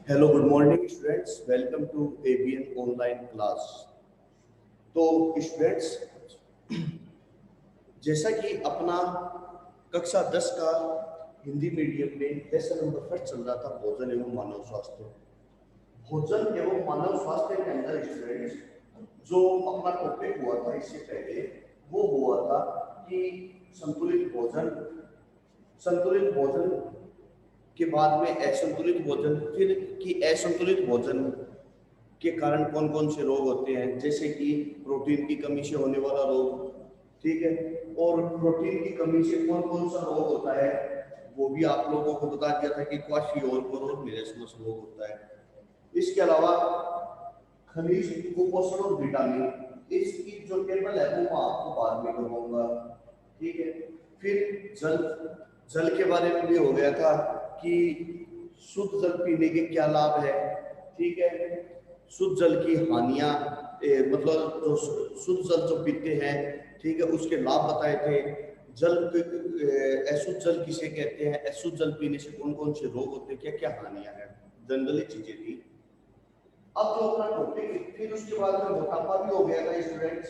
Hello good morning students, welcome to ABN online class. तो students, जैसा कि अपना कक्षा 10 का हिंदी मीडियम में लेसन नंबर फर्स्ट चल रहा था, भोजन एवं मानव स्वास्थ्य। भोजन एवं मानव स्वास्थ्य के अंदर स्टूडेंट्स जो अपना टॉपिक हुआ था इससे पहले, वो हुआ था कि संतुलित भोजन, संतुलित भोजन के बाद में असंतुलित भोजन, फिर कि असंतुलित भोजन के कारण कौन कौन से रोग होते हैं, जैसे कि प्रोटीन की कमी से होने वाला रोग, ठीक है। और प्रोटीन की कमी से कौन कौन सा रोग होता है वो भी आप लोगों को बता दिया था कि क्वाशियोर और मेरेस्मस रोग होता है। इसके अलावा खनिज, कुपोषण और विटामिन, इसकी जो टेबल है वो मैं आपको बाद में करवाऊंगा, ठीक है। फिर जल, जल के बारे में भी हो गया था कि शुद्ध जल पीने के क्या लाभ है, ठीक है। शुद्ध जल की हानियां, मतलब जो शुद्ध जल जो पीते हैं, ठीक है, उसके लाभ बताए थे। जल, अशुद्ध जल किसे कहते हैं, अशुद्ध जल पीने से कौन कौन से रोग होते हैं, क्या क्या हानियां हैं, जनरली चीजें थी। अब जो अपना टॉपिक, फिर उसके बाद में मोटापा भी हो गया था स्टूडेंट्स।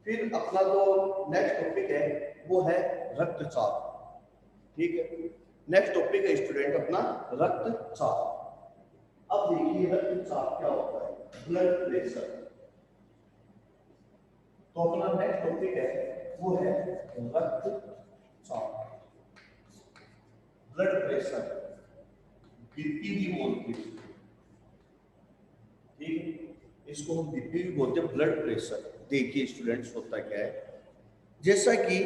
फिर अपना जो नेक्स्ट टॉपिक है वो है रक्तचाप, ठीक है। नेक्स्ट टॉपिक है स्टूडेंट अपना रक्तचाप। अब देखिए रक्तचाप क्या होता है, ब्लड प्रेशर। तो अपना नेक्स्ट टॉपिक है वो है रक्तचाप, ब्लड प्रेशर, बीपी भी बोलते हैं, ठीक है। इसको हम बीपी भी बोलते हैं, ब्लड प्रेशर। देखिए स्टूडेंट्स होता क्या है, जैसा कि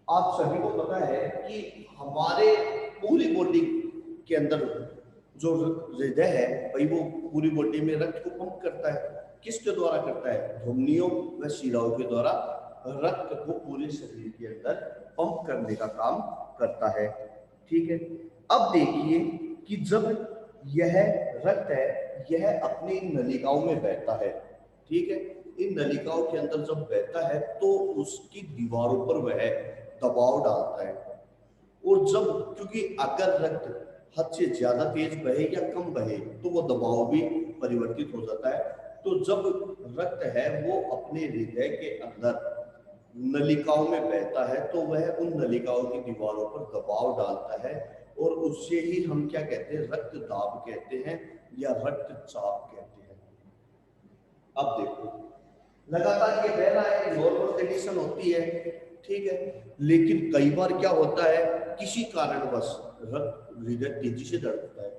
आप सभी को पता है कि हमारे पूरी बॉडी के अंदर जो हृदय है भाई, वो पूरी बॉडी में रक्त को पंप करता है। किसके द्वारा करता है, धमनियों व शिराओं के द्वारा रक्त को पूरे शरीर के अंदर पंप करने का काम करता है, ठीक है। अब देखिए कि जब यह रक्त है, यह अपनी नलिकाओं में बहता है, ठीक है। इन नलिकाओं के अंदर जब बहता है तो उसकी दीवारों पर वह दबाव डालता है। और जब, क्योंकि अगर रक्त हद से ज्यादा तेज बहे या कम बहे तो वो दबाव भी परिवर्तित हो जाता है। तो जब रक्त है वो अपने हृदय के अंदर नलिकाओं में बहता है तो वह उन नलिकाओं की दीवारों पर दबाव डालता है, और उससे ही हम क्या कहते हैं, रक्त दाब कहते हैं या रक्तचाप कहते हैं। अब देखो, लगातार ये बहना एक नॉर्मल कंडीशन होती है, ठीक है। लेकिन कई बार क्या होता है, किसी कारणवश रक्त, हृदय तेजी से धड़कता है,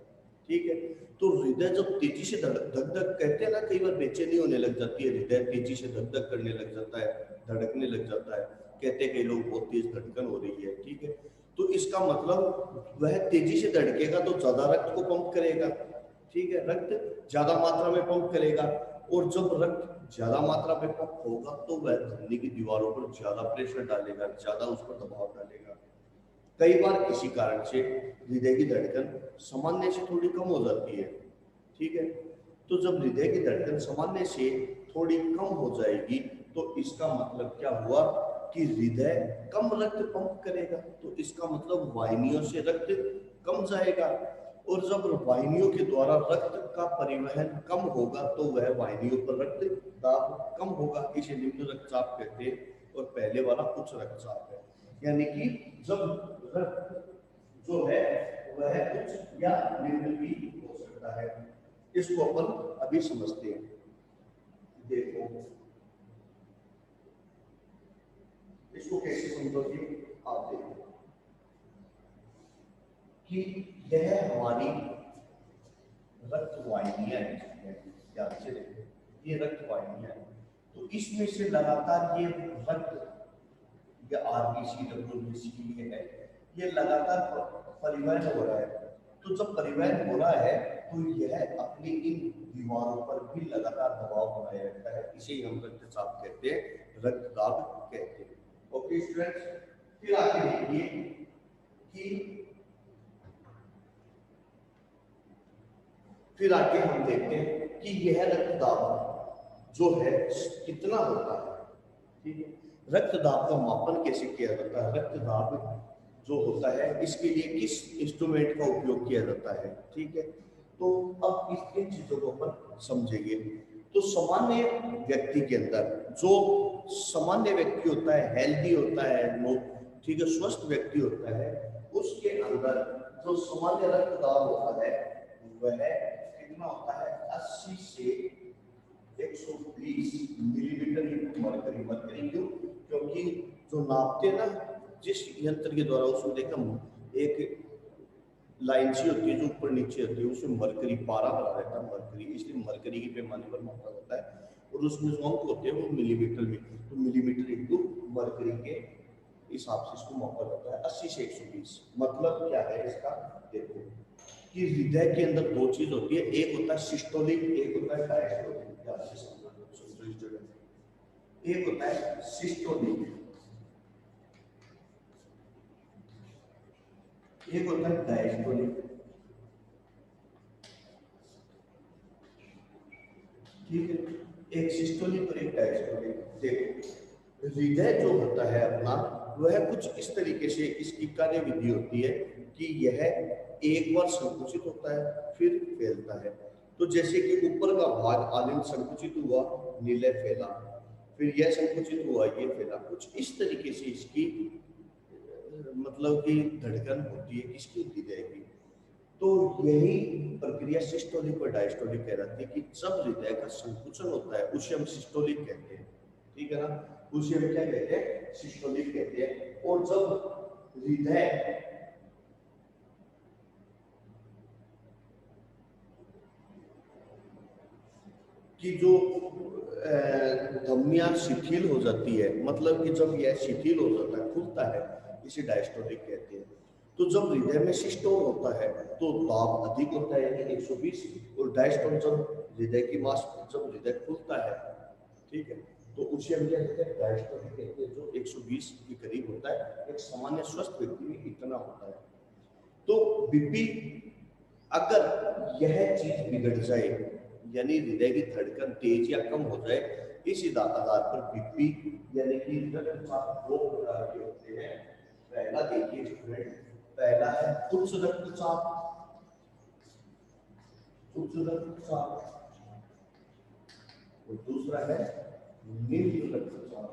ठीक है। तो हृदय जब तेजी से धक धक कहते हैं ना, कई बार बेचैनी होने लग जाती है, हृदय तेजी से धक धक करने लग जाता है, धड़कने लग जाता है, कहते हैं कई लोग बहुत तेज धड़कन हो रही है, ठीक है। तो इसका मतलब वह तेजी से धड़केगा तो ज्यादा रक्त को पंप करेगा, ठीक है, रक्त ज्यादा मात्रा में पंप करेगा। और जब रक्त ज्यादा मात्रा में पंप होगा तो वह धमनी की दीवारों पर ज्यादा प्रेशर डालेगा, ज्यादा उस पर दबाव डालेगा। कई बार किसी कारण से हृदय की धड़कन सामान्य से थोड़ी कम हो जाती है, ठीक है। तो जब हृदय की धड़कन सामान्य से थोड़ी कम हो जाएगी तो इसका मतलब क्या हुआ कि हृदय कम रक्त पंप करेगा, तो इसका मतलब वाहिनियों से रक्त कम जाएगा। और जब वाहिनियों के द्वारा रक्त का परिवहन कम होगा तो वह वाहिनियों पर रक्त दाब कम होगा, इसे निम्न रक्तचाप कहते हैं। और पहले वाला उच्च रक्तचाप है, यानी कि जब रक्त जो है वह उच्च या निम्न भी हो सकता है। इसको अपन अभी समझते हैं। देखो इसको कैसे समझोगे, आप देखो कि यह हमारी रक्तवाहिनियां हैं, ध्यान से देखो, ये रक्तवाहिनियां हैं। तो इसमें से लगातार ये रक्त या आरबीसी, डब्ल्यूबीसी ये है, ये लगातार परिवहन हो रहा है। तो जब परिवहन हो रहा है तो यह अपनी इन दीवारों पर भी लगातार दबाव बनाए रखता है, इसे ही हम रक्तचाप कहते हैं, रक्तदाब कहते हैं। ओके स्टूडेंट्स, फिर आगे देखिए कि फिर आगे हम देखते हैं कि यह रक्तदाब जो है कितना होता है, ठीक है। रक्तदाब का मापन कैसे किया जाता है, रक्तदाब जो होता है इसके लिए किस इंस्ट्रूमेंट का उपयोग किया जाता है, ठीक है। तो अब इन चीजों को अपन समझेंगे। तो सामान्य व्यक्ति के अंदर जो सामान्य व्यक्ति होता है, हेल्दी होता है, नो ठीक है, स्वस्थ व्यक्ति होता है, उसके अंदर जो सामान्य रक्तदाब होता है वह कितना होता है, 80 से 120 मिलीमीटर मरकरी। मरकरी क्यों? क्योंकि जो नापते हैं ना जिस यंत्र के द्वारा, उसमें देखा एक लाइन सी होती है जो ऊपर नीचे होती है, उसमें मरकरी पारा बना रहता है मरकरी, इसलिए मरकरी के पैमाने पर मापा जाता है। और उसमें जो अंक होते हैं वो मिलीमीटर में, तो मिलीमीटर इंटू मरकरी के हिसाब से इसको मापा जाता है। 80 से 120 मतलब क्या है इसका, देखो कि हृदय के अंदर दो चीज होती है, एक होता है सिस्टोलिक, एक होता है डायस्टोलिक। एक होता है सिस्टोलिक, एक होता है डायस्टोलिक। ठीक है, एक सिस्टोलिक और एक डायस्टोलिक। देखो हृदय जो होता है अपना, वह कुछ इस तरीके से इसकी कार्य विधि होती है कि यह एक बार संकुचित होता है फिर फैलता है। तो जैसे कि ऊपर का भाग आलिंग संकुचित हुआ, नीले फैला, फिर यह संकुचित हुआ, ये फैला, कुछ इस तरीके से इसकी मतलब कि धड़कन होती है किसकी, हृदय की। तो यही प्रक्रिया सिस्टोलिक और डायस्टोलिक कहलाती है कि जब हृदय का संकुचन होता है उसे हम सिस्टोलिक कहते हैं, ठीक है ना, उसे हम क्या कहते हैं, सिस्टोलिक कहते हैं। और जब हृदय की जो धमनियां शिथिल हो जाती है, मतलब कि जब यह शिथिल हो जाता है, खुलता है, इसे डायस्टोलिक कहते हैं। तो जब हृदय में सिस्टोल होता है तो दाब अधिक होता है यानी 120, और डायस्टोल जब हृदय की मांस, जब हृदय खुलता है, ठीक है, तो उसे हम क्या कहते हैं, डायस्टोलिक कहते हैं, जो 120 के करीब होता है। एक सामान्य स्वस्थ व्यक्ति में इतना होता है। तो बीपी अगर यह चीज बिगड़ जाए, यानी हृदय की धड़कन तेज या कम हो जाए, इस आधार पर बीपी यानी कि रक्तचाप दो प्रकार के होते हैं। पहला देखिए स्टूडेंट, पहला है उच्च रक्तचाप, उच्च रक्तचाप, और दूसरा है निम्न रक्तचाप।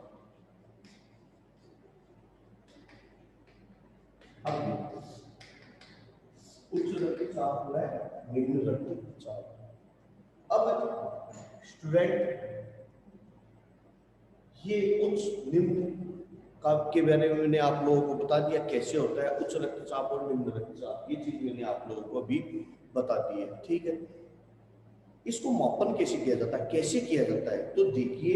अब उच्च रक्तचाप है, निम्न रक्तचाप। अब स्टूडेंट ये उच्च निम्न का के बारे में मैंने आप लोगों को बता दिया कैसे होता है उच्च रक्तचाप और निम्न रक्तचाप, ये चीज मैंने आप लोगों को अभी बता दी है, ठीक है। इसको मापन कैसे किया जाता है, कैसे किया जाता है, तो देखिए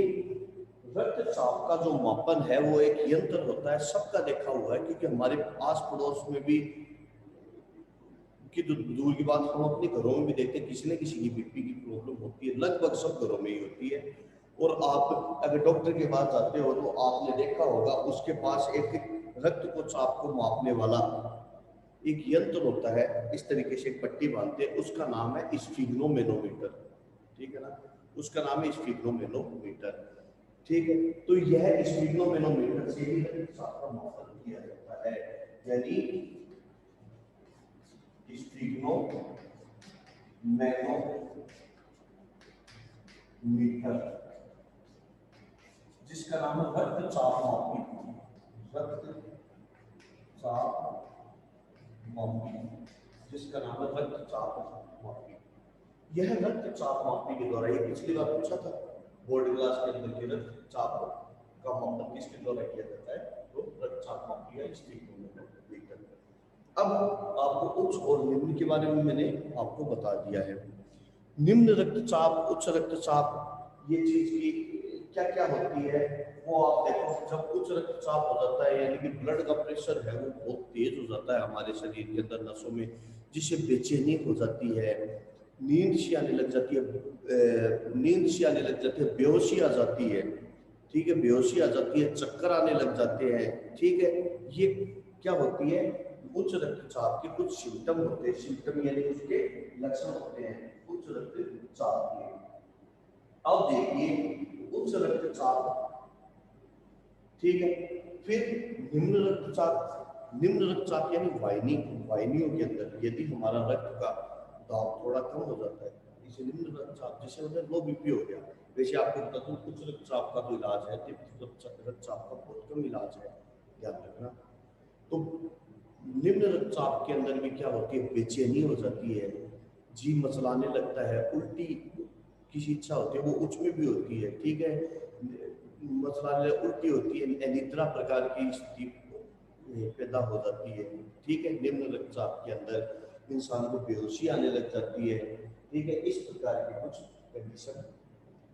रक्तचाप का जो मापन है वो एक यंत्र होता है, सबका देखा हुआ है, क्योंकि हमारे आस पड़ोस में भी कि दूर की बात, हम अपने घरों में भी देखते हैं किसी न किसी की बीपी की प्रॉब्लम होती है, लगभग सब घरों में ही होती है। और आप अगर डॉक्टर के पास जाते हो तो आपने देखा होगा उसके पास एक रक्त को चाप को मापने वाला एक यंत्र होता है, इस तरीके से एक पट्टी बांधते हैं, उसका नाम है स्फिग्नोमेनोमीटर, ठीक है ना, उसका नाम है स्फिग्नोमेनोमीटर, ठीक है। तो यह स्फिग्नोमेनोमीटर से ही रक्तचाप का मापन किया जाता है, यानी स्फिग्नोमेनोमीटर, जिसका नाम है रक्तचाप मापी, रक्तचाप मापी, जिसका नाम है रक्तचाप मापी। यह रक्तचाप मापी के द्वारा, ये पिछली बार पूछा था बोर्ड क्लास के अंदर कि रक्तचाप का मापन किसके द्वारा किया जाता है, तो रक्तचाप मापी या स्फिग्नोमीटर। अब आपको उच्च और निम्न के बारे में मैंने आपको बता दिया है। निम्न रक्तचाप, उच्च रक्तचाप, ये चीज की क्या क्या होती है वो आप देखो। जब उच्च रक्तचाप हो जाता है यानी कि ब्लड का प्रेशर है वो बहुत तेज हो जाता है हमारे शरीर के अंदर नसों में, जिससे बेचैनी हो जाती है, नींद सी आने लग जाती है, नींद सी आने लग जाती है, बेहोशी आ जाती है, ठीक है, बेहोशी आ जाती है, चक्कर आने लग जाते हैं, ठीक है। ये क्या होती है, उच्च रक्तचाप के कुछ सिम्टम होते हैं, सिम्टम यानी उसके लक्षण होते हैं उच्च रक्तचाप के। अब देखिए उच्च रक्तचाप, ठीक है, फिर निम्न रक्तचाप। निम्न रक्तचाप यानी वाहिनी, वाहिनियों के अंदर यदि हमारा रक्त का दाब थोड़ा कम हो जाता है। इसे निम्न रक्तचाप, जैसे मतलब लो बीपी हो गया। वैसे आपको बता दूं उच्च रक्तचाप का तो इलाज है, रक्तचाप का बहुत कम इलाज है, ध्यान रखना। तो निम्न रक्तचाप के अंदर भी क्या होती है, बेचैनी हो जाती है, जी मचलाने लगता है, उल्टी की इच्छा होती है, वो उच्च में भी होती है, ठीक है, मचलाने उल्टी होती है, अनिद्रा प्रकार की स्थिति पैदा हो जाती है, ठीक है। निम्न रक्तचाप के अंदर इंसान को बेहोशी आने लग जाती है, ठीक है। इस प्रकार की कुछ कंडीशन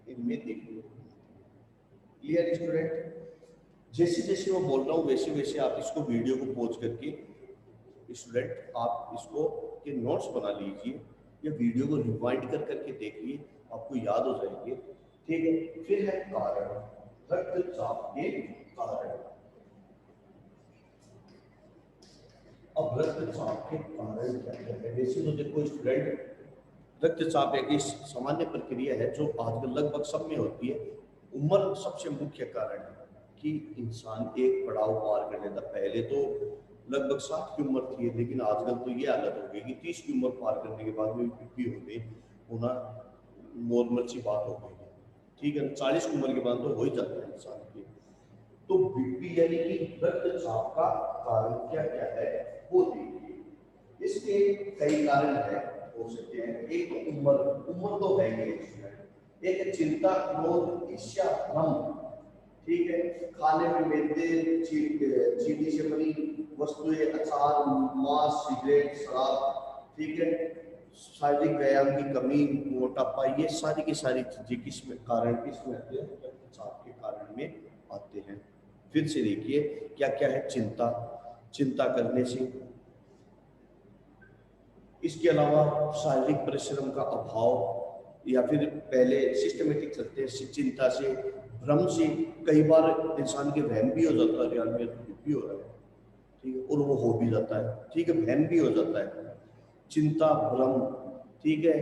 इनमें देखने को मिलती है। Clear student? जैसे जैसे मैं बोल रहा हूँ वैसे वैसे आप इसको वीडियो को पॉज करके स्टूडेंट आप इसको के नोट्स बना लीजिए या वीडियो को रिवाइंड कर करके देखिए, आपको याद हो जाएंगे, ठीक है। फिर है कारण, रक्तचाप के कारण। अब रक्तचाप के कारण क्या क्या है? वैसे तो देखो स्टूडेंट, रक्तचाप एक सामान्य प्रक्रिया है जो आजकल लगभग सब में होती है। उम्र सबसे मुख्य कारण है कि इंसान एक पड़ाव पार कर लेता। पहले तो लगभग 60 की उम्र थी, लेकिन आजकल तो ये हालत हो गई कि 30 की उम्र पार करने के बाद में बीपी होना नॉर्मल सी बात हो गई है, ठीक है। 40 की उम्र के बाद तो हो ही जाता है इंसान की। तो बीपी यानी कि रक्तचाप का कारण क्या क्या है वो देखिए। इसके कई कारण है, हो सकते हैं। एक तो उम्र तो है ही, एक है चिंता, क्रोध, ईर्ष्या, भ्रम, ठीक है। खाने में मैदे, चीनी से बनी वस्तुएं, अचार, मांस, सिगरेट, शराब, ठीक है। शारीरिक व्यायाम की कमी, मोटापा, ये सारी की सारी चीजें किसमें कारण, किसमें आते हैं, रक्तचाप के कारण में आते हैं। फिर से देखिए क्या क्या है। चिंता, चिंता करने से, इसके अलावा शारीरिक परिश्रम का अभाव, या फिर पहले सिस्टमेटिक चलते हैं चिंता से, भ्रम से, कई बार इंसान के वहम भी हो जाता है, यार मेरा तो भी हो रहा है, ठीक है, और वो हो भी जाता है, ठीक है, वहम भी हो जाता है। चिंता, भ्रम, ठीक है,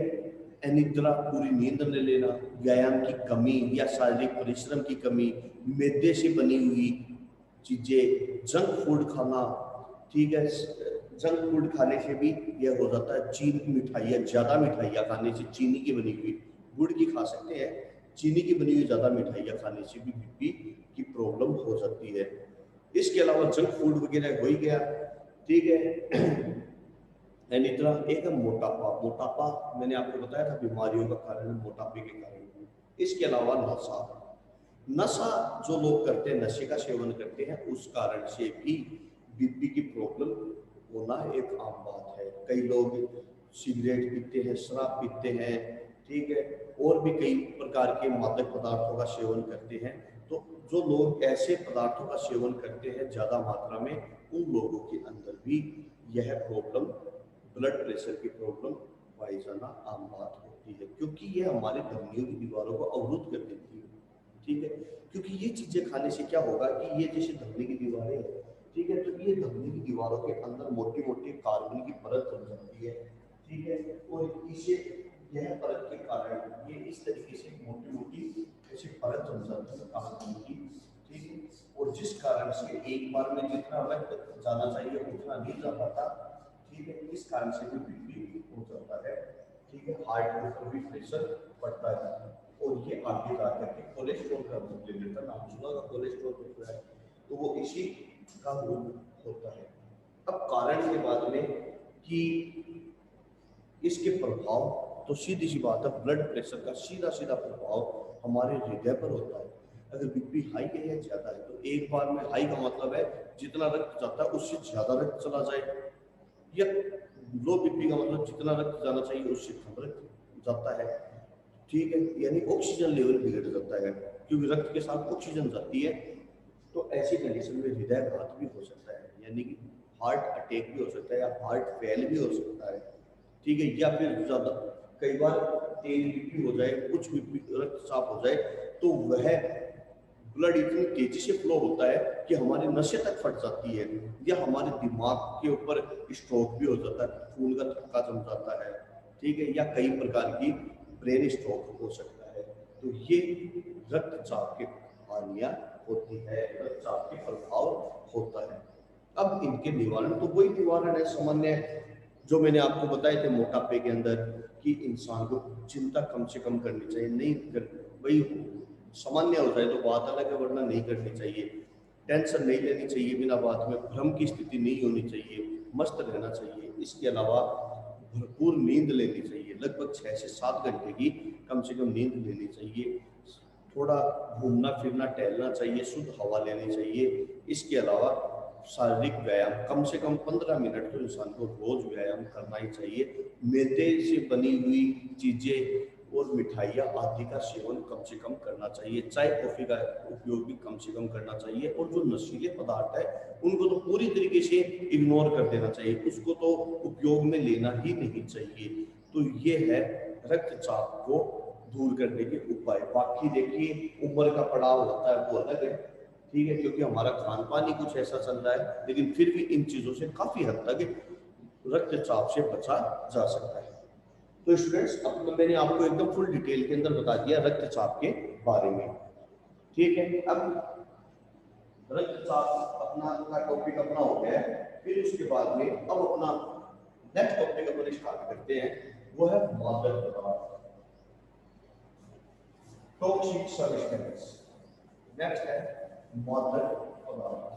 अनिद्रा, पूरी नींद न लेना, व्यायाम की कमी या शारीरिक परिश्रम की कमी, मैदे से बनी हुई चीजें, जंक फूड खाना, ठीक है। जंक फूड खाने से भी यह हो जाता है। चीनी, मिठाइयाँ, ज़्यादा मिठाइयाँ खाने से, चीनी की बनी हुई, गुड़ की खा सकते हैं, चीनी की बनी हुई ज़्यादा मिठाइयाँ खाने से भी बीपी की प्रॉब्लम हो सकती है। इसके अलावा जंक फूड वगैरह हो ही गया, ठीक है। अनिद्रा, एक है मोटापा। मोटापा मैंने आपको बताया था बीमारियों का कारण है, मोटापे के कारण। इसके अलावा नशा, नशा जो लोग करते हैं, नशे का सेवन करते हैं, उस कारण से भी बीपी की प्रॉब्लम होना एक आम बात है। कई लोग सिगरेट पीते हैं, शराब पीते हैं, ठीक है, और भी कई प्रकार के मादक पदार्थों का सेवन करते हैं। तो जो लोग ऐसे पदार्थों का सेवन करते हैं ज़्यादा मात्रा में, उन लोगों के अंदर भी यह प्रॉब्लम, ब्लड प्रेशर की प्रॉब्लम पाई जाना आम बात होती है, क्योंकि ये हमारे धमनियों की दीवारों को अवरुद्ध कर देती है, ठीक है। क्योंकि ये चीजें खाने से क्या होगा कि ये जैसे धमनी की दीवारें हैं, ठीक है, तो ये धमनी की दीवारों के अंदर मोटी मोटी कार्बन की परत बन जाती है, ठीक है। और इसे, यह परत के कारण ये इस तरीके से मोटी मोटी ऐसी परत बन जाती है कार्बन की, ठीक है। और जिस कारण से एक बार में जितना रक्त जाना चाहिए उतना नहीं जा पाता, ठीक है। इस कारण से भी बीपी हो जाता है, ठीक है। हार्ट के ऊपर भी प्रेशर पड़ता है, और ये आगे जा करके कोलेस्ट्रॉल का रूप ले लेता है। नाम सुना होगा कोलेस्ट्रॉल होता है, तो वो इसी का रूप होता है। अब कारण के बाद में कि इसके प्रभाव, तो सीधी सी बात है, ब्लड प्रेशर का सीधा सीधा प्रभाव हमारे हृदय पर होता है। अगर बीपी हाई है या ज्यादा है, तो एक बार में हाई का मतलब है जितना रक्त जाता है उससे ज्यादा रक्त चला जाए, या लो बीपी का मतलब जितना रक्त जाना चाहिए उससे कम रक्त जाता है, ठीक है। यानी ऑक्सीजन लेवल बिगड़ जाता है, क्योंकि रक्त के साथ ऑक्सीजन जाती है। तो ऐसी कंडीशन में हृदयघात भी हो सकता है, यानी कि हार्ट अटैक भी हो सकता है, या हार्ट फेल भी हो सकता है, ठीक है। या फिर ज्यादा, कई बार तेज बीपी हो जाए, कुछ बीपी रक्तचाप हो जाए, तो वह ब्लड इतनी तेजी से फ्लो होता है कि हमारी नसें तक फट जाती है, या हमारे दिमाग के ऊपर स्ट्रोक भी हो जाता है, खून का थक्का जम जाता है, ठीक है, या कई प्रकार की ब्रेन स्ट्रोक हो सकता है। तो ये रक्तचाप की हानियां होती है, रक्तचाप के प्रभाव होता है। अब इनके निवारण, तो वही निवारण है सामान्य, जो मैंने आपको बताए थे मोटापे के अंदर कि इंसान को चिंता कम से कम करनी चाहिए, नहीं कर वही सामान्य हो जाए तो बात अलग है, वरना नहीं करनी चाहिए। टेंशन नहीं लेनी चाहिए बिना बात में, भ्रम की स्थिति नहीं होनी चाहिए, मस्त रहना चाहिए। इसके अलावा भरपूर नींद लेनी चाहिए, लगभग 6 से 7 घंटे की कम से कम नींद लेनी चाहिए। थोड़ा घूमना फिरना टहलना चाहिए, शुद्ध हवा लेनी चाहिए। इसके अलावा शारीरिक व्यायाम कम से कम 15 मिनट तो इंसान को रोज व्यायाम करना ही चाहिए। मैदे से बनी हुई चीजें और मिठाइयाँ आदि का सेवन कम से कम करना चाहिए। चाय कॉफी का उपयोग भी कम से कम करना चाहिए। और जो नशीले पदार्थ है उनको तो पूरी तरीके से इग्नोर कर देना चाहिए, उसको तो उपयोग में लेना ही नहीं चाहिए। तो ये है रक्तचाप को दूर करने के उपाय। बाकी देखिए उम्र का पड़ाव होता है वो अलग है, ठीक है, क्योंकि हमारा खान पान ही कुछ ऐसा चल रहा है, लेकिन फिर भी इन चीजों से काफी हद तक रक्तचाप से बचा जा सकता है। तो स्टूडेंट्स, अब मैंने आपको एकदम फुल डिटेल के अंदर बता दिया रक्तचाप के बारे में, ठीक है। अब रक्तचाप अपना का टॉपिक अपना हो गया है। फिर उसके बाद में अब अपना नेक्स्ट टॉपिक अपन स्टार्ट करते हैं, वो है मादक पदार्थ, टॉक्सिक सब्सटेंस। नेक्स्ट है मादक पदार्थ।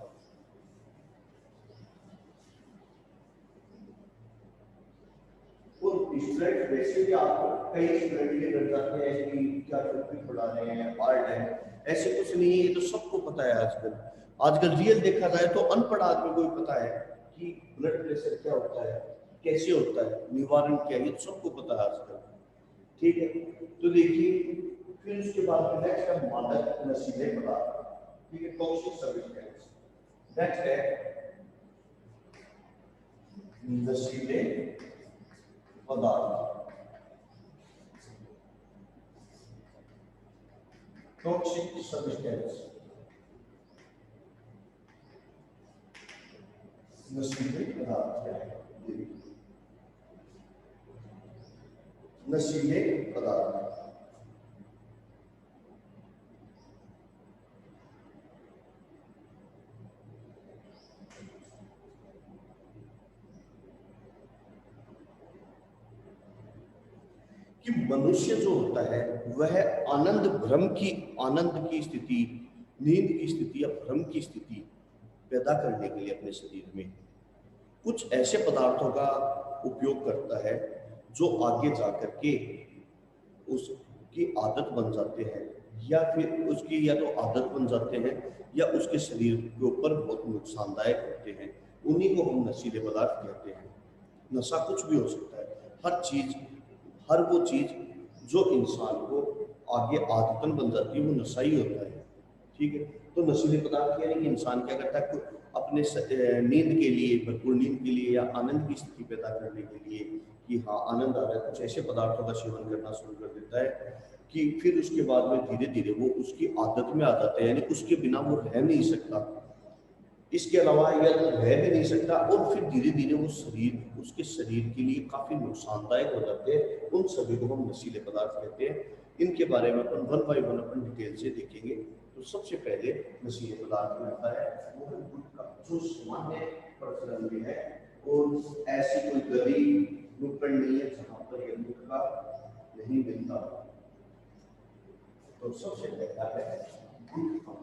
स्टूडेंट वैसे भी आपको कई स्टूडेंट ये डर जाते हैं कि क्या टॉपिक पढ़ा रहे हैं, हार्ड है। ऐसे कुछ नहीं है, ये तो सबको पता है। आजकल रियल देखा जाए तो अनपढ़ आदमी को भी पता है कि ब्लड प्रेशर क्या होता है, कैसे होता है, निवारण क्या है, ये तो सबको पता है आजकल, ठीक है। तो देखिए फिर उसके बाद में नेक्स्ट है मादक नशीले पदार्थ, ठीक है, टॉक्सिक सब्सटेंस। नेक्स्ट है नशीले पदार्थ, टॉक्सिक सब्सटेंस, नशीले पदार्थ क्या है? नशीले पदार्थ कि मनुष्य जो होता है वह आनंद की स्थिति, नींद की स्थिति या भ्रम की स्थिति पैदा करने के लिए अपने शरीर में कुछ ऐसे पदार्थों का उपयोग करता है जो आगे जाकर के उसकी आदत बन जाते हैं, या फिर उसकी या तो आदत बन जाते हैं या उसके शरीर के ऊपर बहुत नुकसानदायक होते हैं। उन्हीं को हम नशीले पदार्थ कहते हैं। नशा कुछ भी हो सकता है, हर वो चीज जो इंसान को आगे आदतन बन जाती है वो नशा ही होता है, ठीक है। तो नशीले पदार्थ यानी कि इंसान क्या करता है अपने नींद के लिए, भरपूर नींद के लिए या आनंद की स्थिति पैदा करने के लिए कि हाँ आनंद आ रहा है, कुछ ऐसे पदार्थों का सेवन करना शुरू कर देता है कि फिर उसके बाद में धीरे धीरे वो उसकी आदत में आ जाता है, यानी उसके बिना वो रह नहीं सकता। इसके अलावा यह रह भी नहीं सकता और फिर धीरे धीरे वो उसके शरीर के लिए काफी नुकसानदायक हो जाते हैं। उन सभी को हम नशीले पदार्थ कहते हैं। इनके बारे में अपन वन बाय वन अपन डिटेल से देखेंगे। तो सबसे पहले नशीले पदार्थ में आता है वो है गुटखा, जो सामान्य प्रचलन में है और ऐसी कोई गली नुक्कड़ नहीं है जहां पर यह गुटखा नहीं मिलता। तो सबसे पहला है गुटखा।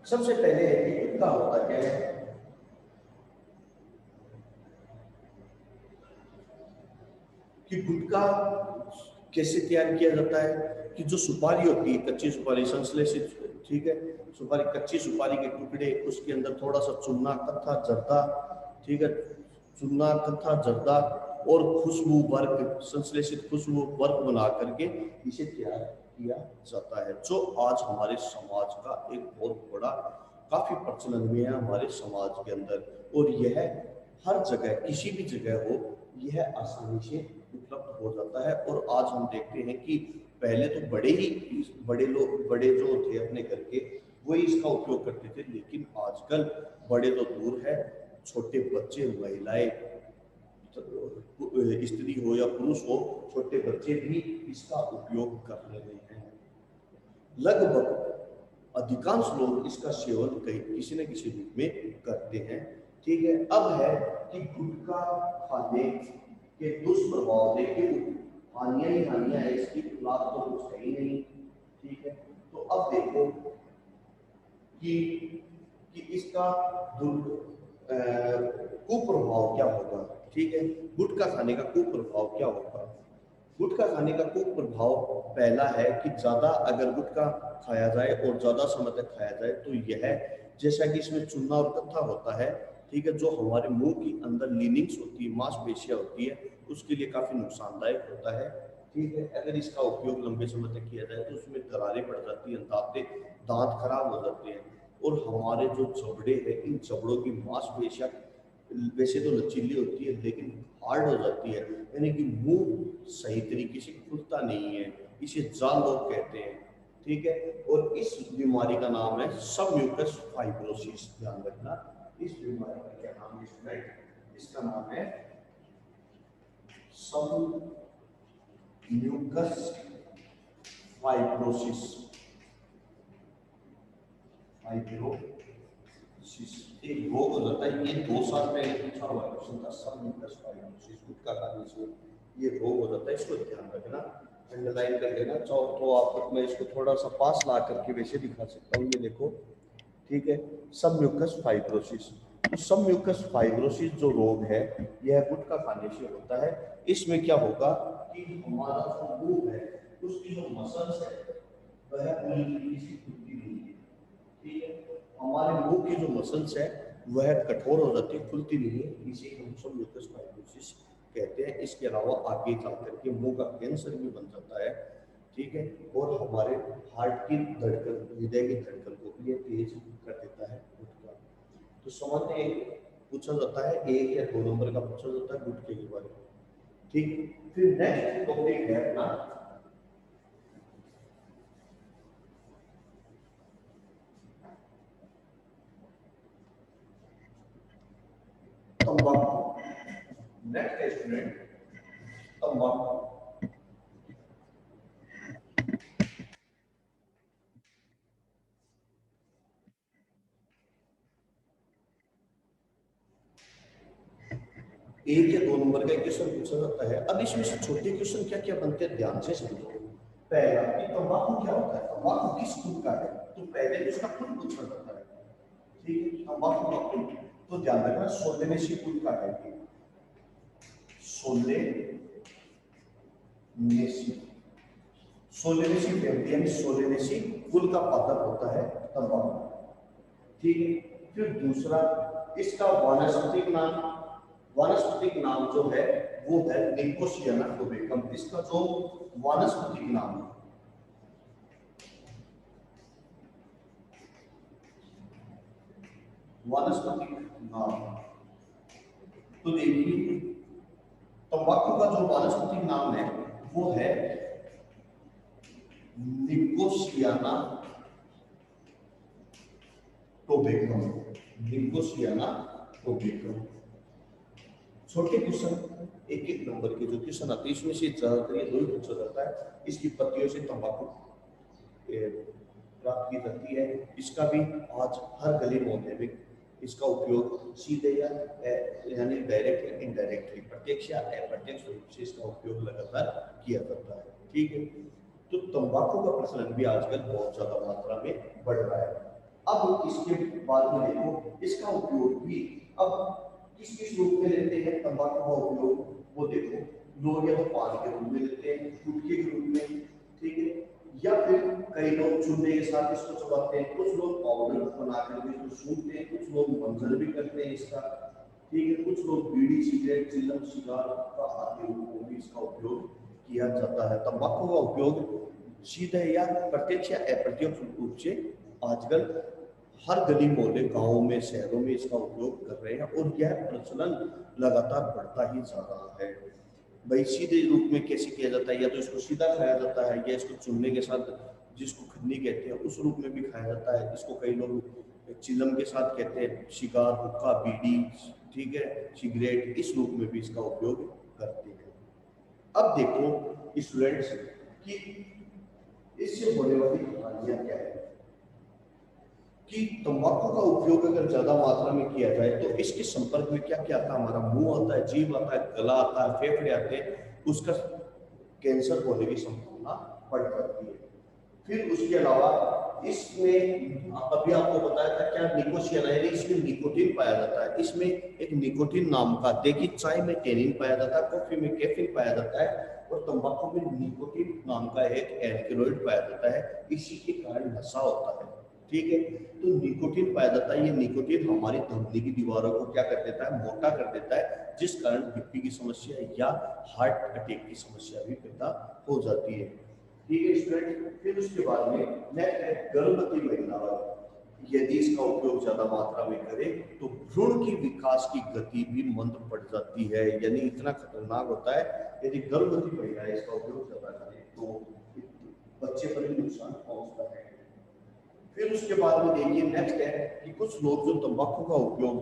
सबसे पहले गुटखा होता क्या है? कि गुटखा कैसे तैयार किया जाता है कि जो सुपारी होती है, कच्ची सुपारी संश्लेषित, ठीक है, सुपारी, कच्ची सुपारी के टुकड़े, उसके अंदर थोड़ा सा चूना, कत्था, जर्दा, ठीक है, चूना, कत्था, जर्दा और खुशबू वर्क, संश्लेषित खुशबू वर्क बना करके इसे तैयार किया जाता है, जो आज हमारे समाज का एक बहुत बड़ा काफी प्रचलन में है हमारे समाज के अंदर। और यह हर जगह, किसी भी जगह हो, यह आसानी से उपलब्ध हो जाता है। और आज हम देखते हैं कि पहले तो बड़े जो थे अपने घर के, वही इसका उपयोग करते थे, लेकिन आजकल बड़े तो दूर है, छोटे बच्चे, महिलाएं, स्त्री हो या पुरुष हो, छोटे बच्चे भी इसका उपयोग कर रहे हैं। लगभग अधिकांश लोग इसका सेवन कहीं किसी न किसी रूप में करते हैं। ठीक है, अब है कि गुटखा खाने के दुष्प्रभाव। देखिए, हानियां ही हानियां है, इसकी लाभ तो कुछ है ही नहीं। ठीक है, तो अब देखो कि इसका कुप्रभाव क्या होगा। ठीक है, गुटखा खाने का कुप्रभाव क्या होगा। गुटखा खाने का कुप्रभाव पहला है कि ज्यादा अगर गुटखा खाया जाए और ज्यादा समय तक खाया जाए तो यह, जैसा कि इसमें चूना और कत्था होता है, ठीक है, जो हमारे मुंह के अंदर लीनिंग्स होती है, मांसपेशियां होती है, उसके लिए काफी नुकसानदायक होता है। ठीक है, अगर इसका उपयोग लंबे समय तक किया जाए तो उसमें दरारें पड़ जाती हैं, दांत खराब हो जाते हैं, और हमारे जो जबड़े हैं, इन जबड़ों की मांसपेशियां वैसे तो लचीली होती है लेकिन हार्ड हो जाती है, यानी कि मुंह सही तरीके से खुलता नहीं है, इसे जाल लोग कहते हैं। ठीक है, और इस बीमारी का नाम है सबम्यूकस फाइब्रोसिस। ध्यान रखना, इस बीमारी का क्या नाम है स्टूडेंट, इसका नाम है सबम्यूकस फाइब्रोसिस। एक रोग हो जाता है, ये 2 साल पहले पूछा हुआ क्वेश्चन था, सबम्यूकस फाइब्रोसिस, गुटखा खाने से ये रोग हो जाता है, इसको ध्यान रखना, अंडरलाइन कर लेना। चाहो तो आप, मैं इसको थोड़ा सा पास ला करके वैसे दिखा सकता हूँ, ये देखो। ठीक है, सबम्यूकस फाइब्रोसिस। तो सबम्यूकस फाइब्रोसिस जो रोग है, यह गुटखा खाने से होता है। इसमें क्या होगा कि हमारा जो मुंह है, उसकी जो मसल्स है वह पूरी तरीके से खुलती नहीं है। ठीक है, हमारे मुंह की जो मसल्स है वह कठोर हो जाती है, खुलती नहीं है, इसे हम सबम्यूकस फाइब्रोसिस कहते हैं। इसके अलावा आगे चल करके मुंह का कैंसर भी बन जाता है। ठीक है, और हमारे हार्ट की धड़कन, हृदय की धड़कन को भी ये तेज कर देता है गुटखा। तो सामान्य पूछा जाता है, 1 या 2 नंबर का पूछा जाता है गुटखे के बारे में। ठीक, फिर नेक्स्ट टॉपिक है अपना तंबाकू। नेक्स्ट है स्टूडेंट तंबाकू। एक या 2 नंबर का क्वेश्चन पूछा जाता है। अब इसमें से छोटे क्वेश्चन क्या क्या बनते हैं, ध्यान से समझो। पहला कि तंबाकू क्या होता है, तंबाकू किस फूल का है, तो पहले उसका फूल पूछा जाता है। ठीक है, तंबाकू का फूल, तो ध्यान रखना सोलेनेसी फूल का है ये, सोलेनेसी, सोलेनेसी फैमिली यानी सोलेनेसी फूल का पादप होता है तंबाकू। ठीक है, फिर दूसरा, इसका वानस्पतिक नाम जो है वो है निकोसियाना टोबेकम। इसका जो वानस्पतिक नाम है, वानस्पतिक नाम, तो देखिए तंबाकू का जो वानस्पतिक नाम है वो है निकोसियाना टोबेकम, निकोसियाना टोबेकम। छोटे क्वेश्चन, एक एक नंबर के जो क्वेश्चन आते हैं इसमें से ज्यादातर ये 2 ही पूछा जाता है। इसकी पत्तियों से तंबाकू प्राप्त की जाती है। इसका भी आज हर गली मोहल्ले में इसका उपयोग सीधे या यानी डायरेक्ट या इनडायरेक्टली, प्रत्यक्ष या अप्रत्यक्ष रूप से इसका उपयोग लगातार किया जाता है। ठीक है, तो तंबाकू का प्रचलन भी आजकल बहुत ज्यादा मात्रा में बढ़ रहा है। अब इसके बाद में देखो इसका उपयोग भी अब किस किस रूप में लेते हैं तंबाकू का उपयोग, वो देखो। लोग या तो पान के रूप में लेते हैं, गुटखे के रूप में, ठीक है, या फिर कई लोग चूने के साथ इसको चबाते हैं, कुछ लोग पाउडर बना करके इसको सूंघते हैं, कुछ लोग मंजन भी करते हैं इसका। ठीक है, कुछ लोग बीड़ी, सिगरेट, चिलम, सिगार का आदि रूपों में इसका उपयोग किया जाता है। तंबाकू का उपयोग सीधे या प्रत्यक्ष या अप्रत्यक्ष रूप से आजकल हर गली मोहल्ले, गांवों में, शहरों में इसका उपयोग कर रहे हैं, और यह प्रचलन लगातार बढ़ता ही जा रहा है। भाई सीधे रूप में कैसे किया जाता है, या तो इसको सीधा खाया जाता है, या इसको चूने के साथ, जिसको खन्नी कहते हैं, उस रूप में भी खाया जाता है। इसको कई लोग चिलम के साथ कहते हैं शिगार, हुक्का, बीड़ी, ठीक है, सिगरेट, इस रूप में भी इसका उपयोग करते हैं। अब देखो स्टूडेंट्स कि इससे होने वाली हानियां क्या है कि तंबाकू का उपयोग अगर ज्यादा मात्रा में किया जाए तो इसके संपर्क में क्या क्या आता है, हमारा मुंह आता है, जीभ आता है, गला आता है, फेफड़े आते हैं, उसका कैंसर होने की संभावना बढ़ जाती है। फिर उसके अलावा इसमें अभी आपको बताया था क्या, निकोसिन है, इसमें निकोटीन पाया जाता है। इसमें एक निकोटीन नाम का, देखिए चाय में टेनिन पाया जाता है, कॉफी में कैफीन पाया जाता है, और तंबाकू में निकोटीन नाम का एक एल्कलॉइड पाया जाता है। इसी के कारण नशा होता है, ठीक है। तो निकोटीन पाया जाता है, ये निकोटीन हमारी धमनी की दीवारों को क्या कर देता है, मोटा कर देता है, जिस कारण बीपी की समस्या या हार्ट अटैक की समस्या भी पैदा हो जाती है, ठीक है स्टूडेंट। फिर उसके बाद में नेक्स्ट है गर्भवती महिला, यदि इसका उपयोग ज्यादा मात्रा में करे तो भ्रूण की विकास की गति भी मंद पड़ जाती है, यानी इतना खतरनाक होता है। यदि गर्भवती महिला इसका उपयोग ज्यादा करे तो बच्चे पर भी नुकसान पहुंचता है। फिर उसके बाद में देखिए नेक्स्ट है कि कुछ लोग जो तंबाकू का उपयोग,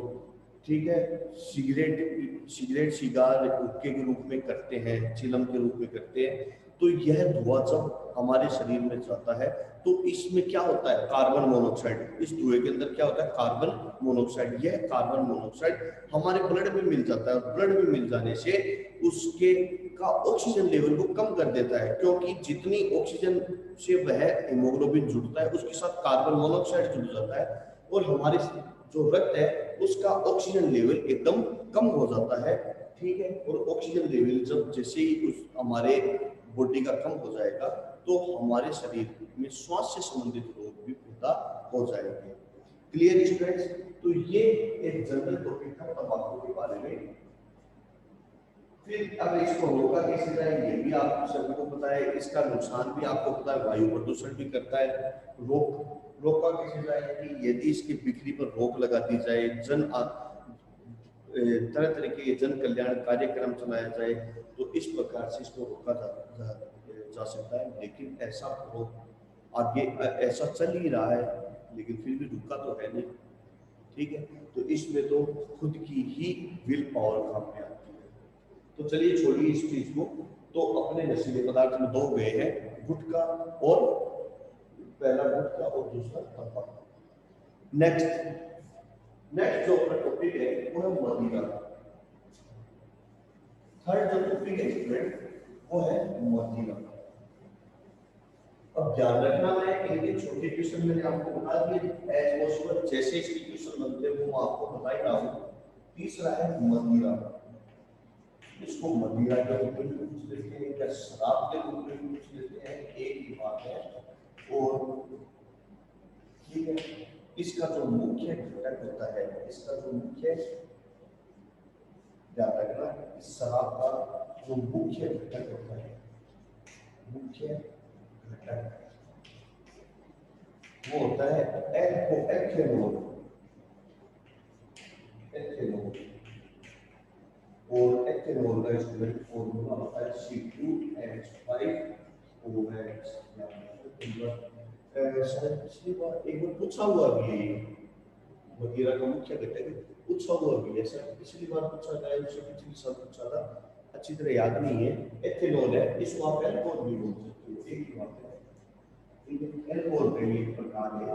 ठीक है, सिगरेट सिगार हुक्के के रूप में करते हैं, चिलम के रूप में करते हैं, तो यह धुआं जब हमारे शरीर में जाता है तो इसमें क्या होता है, कार्बन मोनोऑक्साइड, इस धुएं के अंदर क्या होता है, कार्बन मोनोऑक्साइड। यह कार्बन मोनोऑक्साइड हमारे ब्लड में मिल जाता है, और ब्लड में मिल जाने से उसके का ऑक्सीजन लेवल को कम कर देता है, क्योंकि जितनी ऑक्सीजन से वह हीमोग्लोबिन जुड़ता है उसके साथ कार्बन मोनोऑक्साइड जुड़ जाता है, और हमारे जो रक्त है उसका ऑक्सीजन लेवल एकदम कम हो जाता है, ठीक है। और ऑक्सीजन लेवल जब जैसे ही उस हमारे बॉडी का कम हो जाएगा तो हमारे शरीर में श्वास से संबंधित रोग भी पैदा हो जाएंगे। Clear students? तो ये एक जनरल टॉपिक था तंबाकू के बारे में। फिर अब इसको रोका कैसे जाए ये भी आप सभी को पता है, इसका नुकसान भी आपको पता है, वायु प्रदूषण भी करता है। रोका कैसे जाए कि यदि इसकी बिक्री पर रोक लगा दी जाए, तरह तरह के जन कल्याण कार्यक्रम चलाया जाए, तो इस प्रकार से इसको रोका जा सकता है। लेकिन ऐसा बहुत आगे ऐसा चल ही रहा है, लेकिन फिर भी रुका तो है नहीं, ठीक है। तो इसमें तो खुद की ही विल पावर काम में आती है। तो चलिए छोड़िए इस चीज को। तो अपने नशीले पदार्थ में दो गए हैं, गुटखा और पहला गुटखा और दूसरा तंबाकू। नेक्स्ट जो अपना टॉपिक है वो है मदिरा। थर्ड जो टॉपिक है स्टूडेंट वो है मदिरा। अब ध्यान रखना है इनके छोटे क्वेश्चन मैंने आपको बता दिए एज पॉसिबल, जैसे इसके क्वेश्चन बनते हैं वो आपको बता ही रहा हूं। तीसरा है मदिरा। इसको मदिरा के रूप में पूछ लेते हैं या शराब के रूप में पूछ लेते हैं, एक ही बात है। और ठीक है, इसका जो मुख्य घटक होता है, इसका जो मुख्य ध्यान रखना, इस शराब का जो मुख्य घटक होता है, मुख्य घटक वो होता है एथेनॉल। और एथेनॉल का स्टूडेंट फॉर्मूला होता है C2H5OH। शायद पिछली बार एक बार पूछा हुआ भी है, मदिरा का मुख्य घटक पूछा हुआ भी है सर, पिछली बार पूछा था, उससे पिछली साल पूछा था, अच्छी तरह याद नहीं है। एथेनॉल है, इसको आप एल्कोहल भी बोल सकते हो, एक ही बात है। एल्कोहल का ये प्रकार है,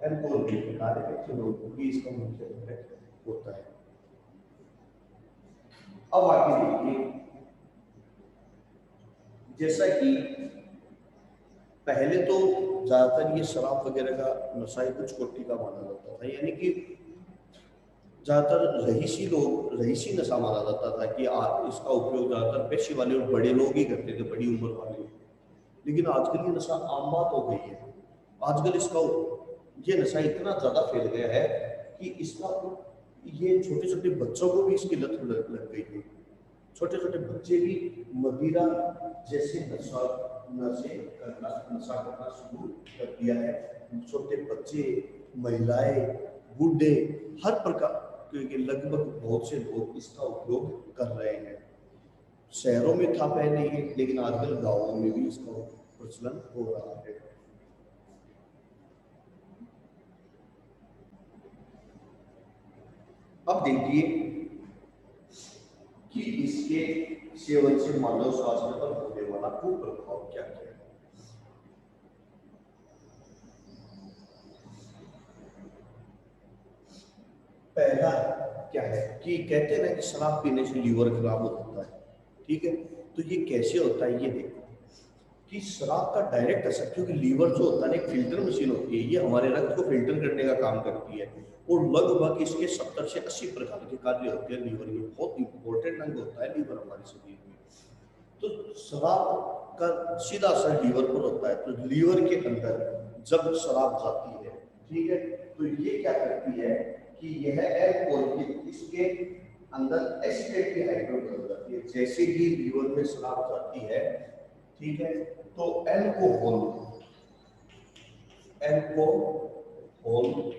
एल्कोहल के प्रकार है, एथेनॉल भी इसका मुख्य घटक होता है। अब आगे देखिए, जैसा कि पहले तो ज्यादातर ये शराब वगैरह का नशा ही कुछ कोटि का माना जाता था, यानी कि ज्यादातर रहीसी नशा माना जाता था कि इसका उपयोग ज्यादातर पेशे वाले और बड़े लोग ही करते थे, बड़ी उम्र वाले। लेकिन आजकल ये नशा आम बात हो गई है। आजकल इसका ये नशा इतना ज्यादा फैल गया है कि इसका ये छोटे छोटे बच्चों को भी इसकी लत लग गई है। छोटे छोटे बच्चे भी मदिरा जैसे नशा करना शुरू कर दिया है। छोटे बच्चे, महिलाएं, बूढ़े, हर प्रकार के लगभग बहुत से लोग इसका उपयोग कर रहे हैं। शहरों में था पहले ये, लेकिन आजकल गांवों में भी इसका प्रचलन हो रहा है। अब देखिए कि इसके सेवन से मानव स्वास्थ्य पर होने वाला कुप्रभाव क्या क्या है। पहला क्या है कि कहते हैं ना कि शराब पीने से लीवर खराब हो जाता है, ठीक है। तो ये कैसे होता है, ये देखो कि शराब का डायरेक्ट असर, क्योंकि लीवर जो होता है ना एक फिल्टर मशीन होती है, ये हमारे रक्त को फिल्टर करने का काम करती है, और लगभग इसके 70 से 80 प्रकार के कार्य होते हैं लीवर के। बहुत इंपॉर्टेंट अंग होता है लीवर हमारे शरीर में। तो शराब का सीधा असर लीवर पर होता है। तो लीवर के अंदर जब शराब जाती है, ठीक है, तो ये क्या करती है कि यह एल्कोहल के इसके अंदर एसिटेट की हाइड्रोल बन जाती है। जैसे ही लीवर में शराब जाती है, ठीक है, तो एल्कोहल एल्कोहल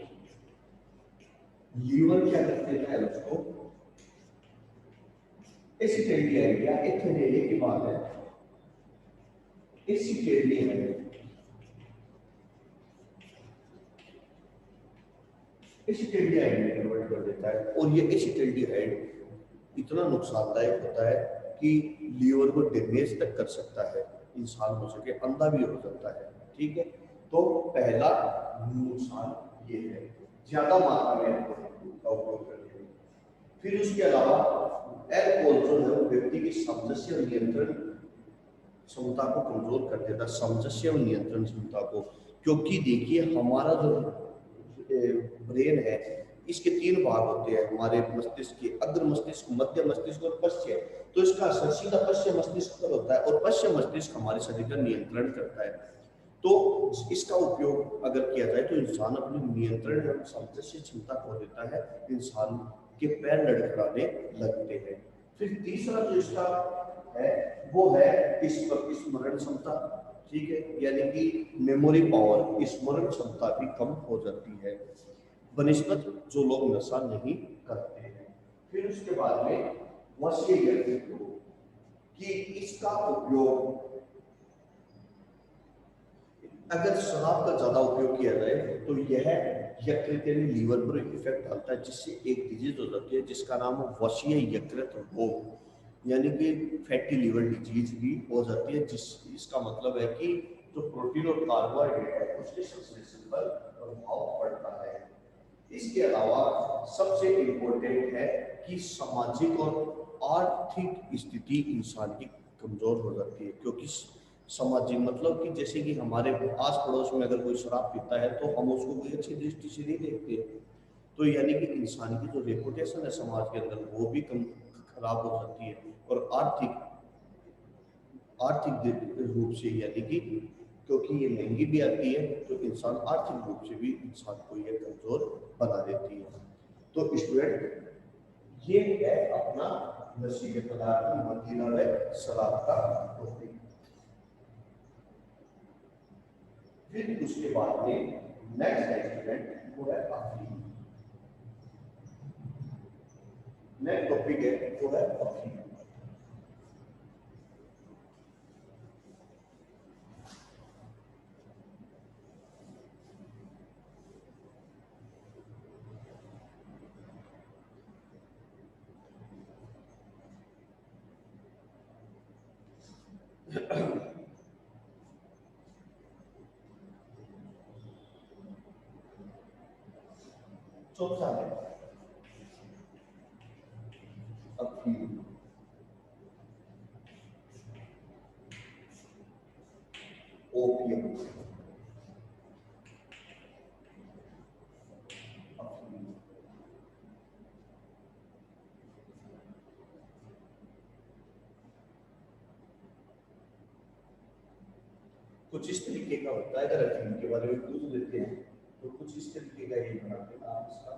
लीवर क्या करते हैं उसको एसिटेट या इथेनॉल की बात है, एसिटेट एसिटिल्डिहाइड में कन्वर्ट कर देता है। और ये एसिटिल्डिहाइड इतना नुकसानदायक होता है कि लीवर को डैमेज तक कर सकता है, इंसान हो सके अंधा भी हो सकता है, ठीक है। तो पहला नुकसान ये है ज्यादा मात्रा में अल्कोहल का उपयोग करने में। फिर उसके अलावा अल्कोहल जो है वो व्यक्ति की सामंजस्य और नियंत्रण क्षमता को कमजोर कर देता है, सामंजस्य और नियंत्रण क्षमता को। क्योंकि देखिए हमारा जो ब्रेन है, इसके 3 भाग होते हैं हमारे मस्तिष्क के, अग्र मस्तिष्क, मध्य मस्तिष्क और पश्चिम। तो इसका असर सीधा पश्चिम मस्तिष्क पर होता है, और पश्चिम मस्तिष्क हमारे शरीर का नियंत्रण करता है। तो इसका उपयोग अगर किया जाए तो इंसान अपनी नियंत्रण और सामंजस्य क्षमता खो देता है, इंसान के पैर लड़खड़ाने लगते हैं। फिर तीसरा जो इसका है वो है स्मरण क्षमता, ठीक है, यानी कि मेमोरी पावर, स्मरण क्षमता भी कम हो जाती है बनिस्बत जो लोग नशा नहीं करते हैं। फिर उसके बाद में वशीय कि इसका उपयोग अगर शराब का ज्यादा उपयोग किया जाए तो यह यकृत यानी लीवर पर इफेक्ट डालता है, जिससे एक डिजीज हो जाती है जिसका नाम है वशीय यकृत रोग, यानी कि फैटी लीवर डिजीज भी हो जाती है। इसका मतलब है कि जो प्रोटीन और कार्बोहाइड्रेट है उसके संश्लेषण पर प्रभाव पड़ता है। इसके अलावा सबसे इम्पोर्टेंट है कि सामाजिक और आर्थिक स्थिति इंसान की कमजोर हो जाती है। क्योंकि सामाजिक मतलब कि जैसे कि हमारे आस पड़ोस में अगर कोई शराब पीता है तो हम उसको कोई अच्छी दृष्टि से नहीं देखते, तो यानी कि इंसान की जो रेपुटेशन है समाज के अंदर वो भी कम खराब हो जाती है। और आर्थिक आर्थिक रूप से, यानी कि क्योंकि ये महंगी भी आती है तो इंसान आर्थिक रूप से भी इंसान को ये कमजोर बना देती है। तो स्टूडेंट ये है अपना नशीले पदार्थ मंदिरा में शराब का टॉपिक। फिर उसके बाद में नेक्स्ट है स्टूडेंट वो है अफीम। नेक्स्ट टॉपिक है वो है अफीम। चौथा है अफीम। ओपियम। अफीम कुछ इस तरीके का होता है। अगर अफीम के बारे में पूछ लेते हैं तो कुछ इस तरीके का ये बनाते हैं आप इसका।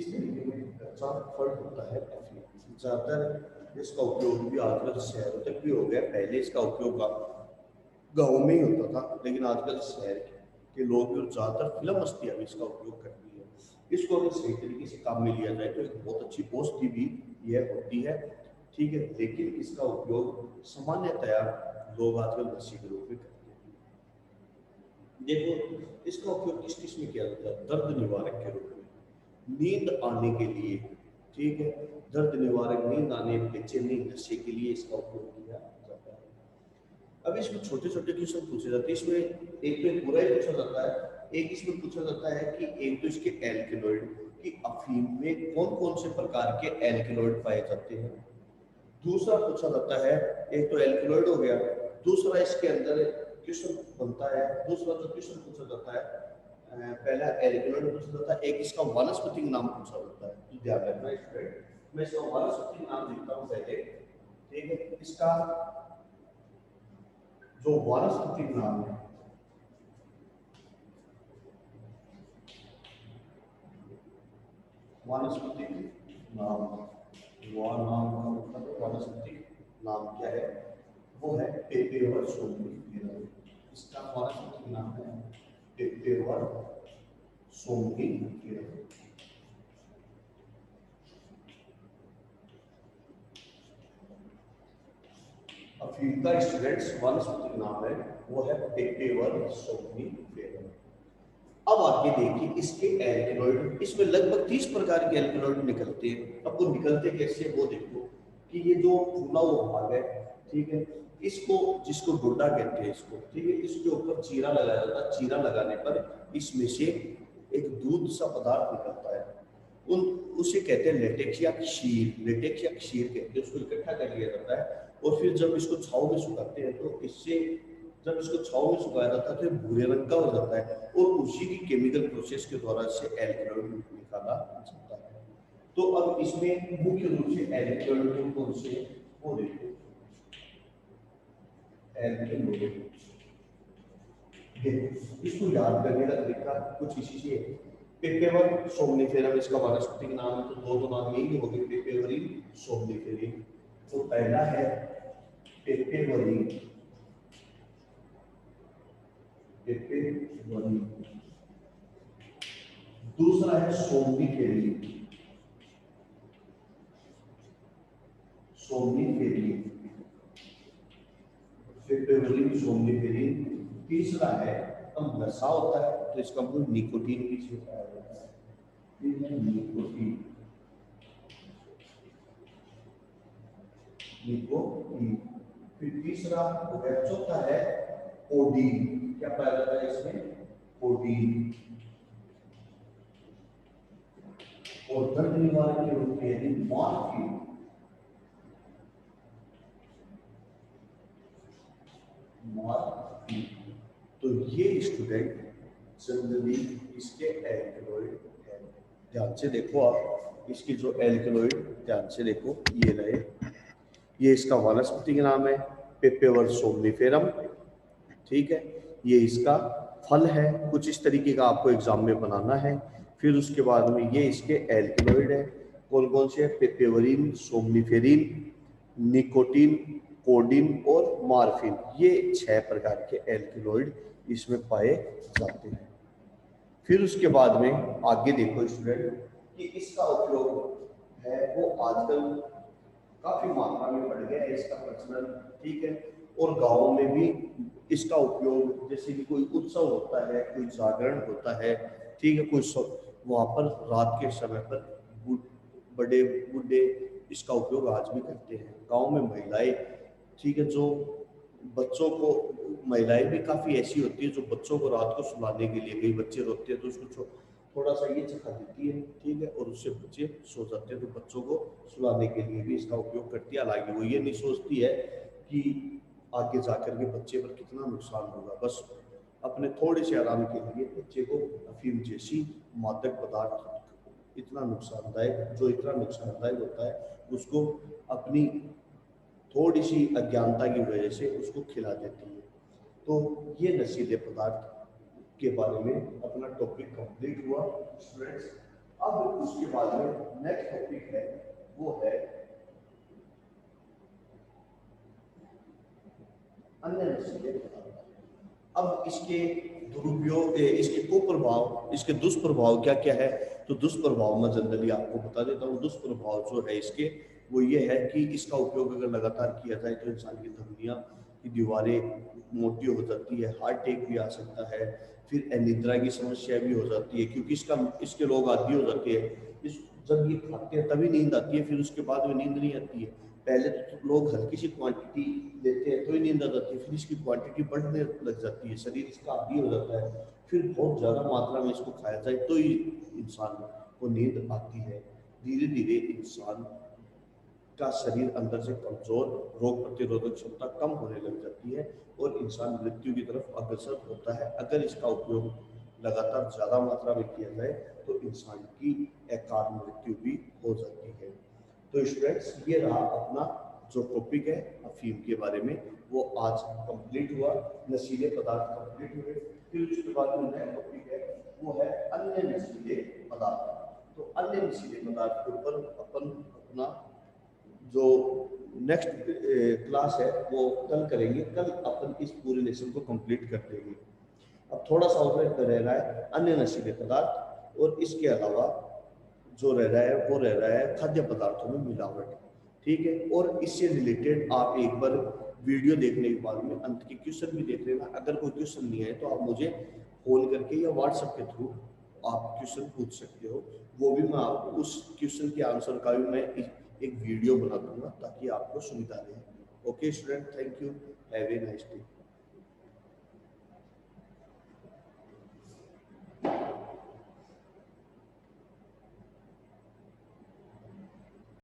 इस तरीके में कच्चा फल होता है अफीम। ज़्यादातर इसका उपयोग भी आजकल शहरों तक भी हो गया, पहले इसका उपयोग गाँव में ही होता था, लेकिन आजकल शहर के लोग भी और ज़्यादातर फिल्म हस्तियाँ भी इसका उपयोग करती है। इसको अगर सही तरीके से काम में लिया जाए तो एक बहुत अच्छी औषधि भी यह होती है, ठीक है। लेकिन इसका उपयोग सामान्यतया लोग आजकल नशे के रूप में करते हैं। देखो, इसका उपयोग किस किस में किया जाता है? दर्द निवारक के रूप में, नींद आने के लिए, ठीक है। दर्द निवारक, नींद आने, बेचैनी, नशे के लिए इसका उपयोग किया जाता है। अब इसमें छोटे छोटे क्वेश्चन पूछे जाते हैं। इसमें एक तो पूरा ही पूछा जाता है, एक इसमें पूछा जाता है कि एक तो इसके एल्केलॉइड कि अफीम में कौन कौन से प्रकार के एल्केलॉइड पाए जाते हैं। दूसरा पूछा जाता है, एक तो एल्केलॉइड हो गया, दूसरा इसके अंदर क्वेश्चन बनता है, दूसरा जो क्वेश्चन पूछा जाता है, पहला एल्केलॉइड पूछा जाता है, एक इसका वानस्पतिक नाम पूछा जाता है। तो ध्यान रखना स्टूडेंट, मैं इसका वानस्पतिक नाम लिखता हूँ पहले, ठीक है। इसका जो वानस्पतिक नाम है, वानस्पतिक नाम, नाम का मतलब वानस्पतिक नाम क्या है? वो है पेपेवर सोमनिफेरम। इसका वानस्पतिक नाम है पेपेवर सोमनिफेरम। अफीम का स्टूडेंट्स वानस्पतिक नाम है वो है पेपेवर सोमनिफेरम। अब आगे देखिए इसके एल्केलॉइड, इसमें लगभग 30 प्रकार के एल्केलॉइड निकलते हैं। अब वो निकलते कैसे वो देखो कि ये जो फूला हुआ भाग है, ठीक है, इसको जिसको डोडा कहते हैं इसको, ठीक है, इसके ऊपर चीरा लगाया जाता है। चीरा लगाने पर इसमें से एक दूध सा पदार्थ निकलता है, उन उसे कहते हैं लेटेक्स या क्षीर। लेटेक्स या क्षीर कहते हैं। उसको इकट्ठा कर लिया जाता है और फिर जब इसको छाव में सुखाते हैं तो इससे, जब इसको छाव में सुखाया जाता है तो ये भूरे रंग का हो जाता है और उसी की केमिकल प्रोसेस के द्वारा इससे एल्केलॉइड निकाला जाता है। तो अब इसमें मुख्य रूप से एल्केलॉइड कौन से हैं वो देखो। एल्केलॉइड इसको याद करने का तरीका कुछ इसी से है। पेपेवर सोमनिफेरम इसका वानस्पतिक नाम है, तो दो नाम यही हो गए, पेपेवरिन सोमनिफेरम। तो पहला है पेपेवरिन, पेपेवरिन। दूसरा है सोमनिफेरम, सोमनिफेरम, पेपेवरिन सोमनिफेरम। तीसरा है, अब नशा होता है तो इसका मतलब निकोटीन भी होता है, निकोटीन, निकोटीन। फिर तीसरा हो गया, चौथा है कोडीन। क्या पाया जाता है इसमें? कोडीन। और दर्द निवारक के रूप में मॉर्फिन, मॉर्फिन। तो ये स्टूडेंट जनरली इसके एल्केलॉइड है। ध्यान से देखो आप, इसकी जो एल्केलॉइड, ध्यान से देखो, ये रहे, ये इसका वानस्पतिक नाम है पेपेवर सोमनिफेरम, ठीक है। ये इसका फल है, कुछ इस तरीके का आपको एग्जाम में बनाना है। फिर उसके बाद में ये इसके एल्केलॉइड है, कौन कौन से? पेपेवरिन, सोमनिफेरिन, निकोटीन, कोडीन और मार्फिन। ये 6 प्रकार के एल्केलॉइड इसमें पाए जाते हैं। फिर उसके बाद में आगे देखो स्टूडेंट कि इसका उपयोग है वो आजकल काफी मात्रा में बढ़ गया है इसका प्रचलन, ठीक है। और गाँव में भी इसका उपयोग, जैसे कि कोई उत्सव होता है, कोई जागरण होता है, ठीक है, कोई वहाँ पर रात के समय पर बड़े बूढ़े इसका उपयोग आज भी करते हैं। गांव में महिलाएं, ठीक है, जो बच्चों को, महिलाएं भी काफ़ी ऐसी होती है जो बच्चों को रात को सुलाने के लिए, कई बच्चे रोते हैं तो उसको थोड़ा सा ये चखा देती है, ठीक है, और उससे बच्चे सो जाते हैं। तो बच्चों को सुलाने के लिए भी इसका उपयोग करती है। हालांकि वो ये नहीं सोचती है कि आगे जाकर के बच्चे पर कितना नुकसान होगा, बस अपने थोड़े से आराम के लिए बच्चे को अफीम जैसी मादक पदार्थ इतना नुकसानदायक, जो इतना नुकसानदायक होता है, उसको अपनी थोड़ी सी अज्ञानता की वजह से उसको खिला देती है। तो ये नशीले पदार्थ के बारे में अपना टॉपिक कंप्लीट हुआ स्टूडेंट्स। अब उसके बाद में नेक्स्ट टॉपिक है वो है अन्य नशीले पदार्थ। अब इसके दुरुपयोग, इसके कुप्रभाव, इसके दुष्प्रभाव क्या क्या है, तो दुष्प्रभाव मैं जनरली आपको बता देता हूँ। दुष्प्रभाव जो है इसके वो ये है कि इसका उपयोग अगर लगातार किया जाए तो इंसान की धमनियाँ की दीवारें मोटी हो जाती है, हार्ट अटैक भी आ सकता है, फिर अनिद्रा की समस्या भी हो जाती है, क्योंकि इसके लोग आदी हो जाते हैं। इस जब ये खाते हैं तभी नींद आती है, फिर उसके बाद में नींद नहीं आती है। पहले तो लोग हल्की सी क्वांटिटी लेते हैं तो ही नींद आ जाती है, फिर इसकी क्वांटिटी बढ़ने लग जाती है, शरीर इसका आदी हो जाता है, फिर बहुत ज़्यादा मात्रा में इसको खाया जाए तो ही इंसान को नींद आती है। धीरे धीरे इंसान का शरीर अंदर से कमजोर, रोग प्रतिरोधक क्षमता कम होने लग जाती है और इंसान मृत्यु की तरफ अग्रसर होता है। अगर इसका उपयोग लगातार ज़्यादा मात्रा में किया जाए तो इंसान की अकाल मृत्यु भी हो जाती है। तो स्टूडेंट्स, ये रहा अपना जो टॉपिक है अफीम के बारे में, वो आज कंप्लीट हुआ। नशीले पदार्थ कंप्लीट हुए। फिर उसके बाद जो नया टॉपिक है वो है अन्य नशीले पदार्थ। तो अन्य नशीले पदार्थ के ऊपर अपन अपना जो नेक्स्ट क्लास है वो कल करेंगे। कल अपन इस पूरे लेसन को कंप्लीट कर देंगे। अब थोड़ा सा और रह रहा है अन्य नशीले पदार्थ, और इसके अलावा जो रह रहा है वो रह रहा है खाद्य पदार्थों में मिलावट। ठीक है, और इससे रिलेटेड आप एक बार वीडियो देखने के बाद में अंत के क्वेश्चन भी देख लेना। अगर कोई क्वेश्चन नहीं है तो आप मुझे फोन करके या व्हाट्सएप के थ्रू आप क्वेश्चन पूछ सकते हो। वो भी मैं आपको उस क्वेश्चन के आंसर का भी मैं एक वीडियो बना दूंगा ताकि आपको सुविधा रहे। Okay student, thank you, have a nice day.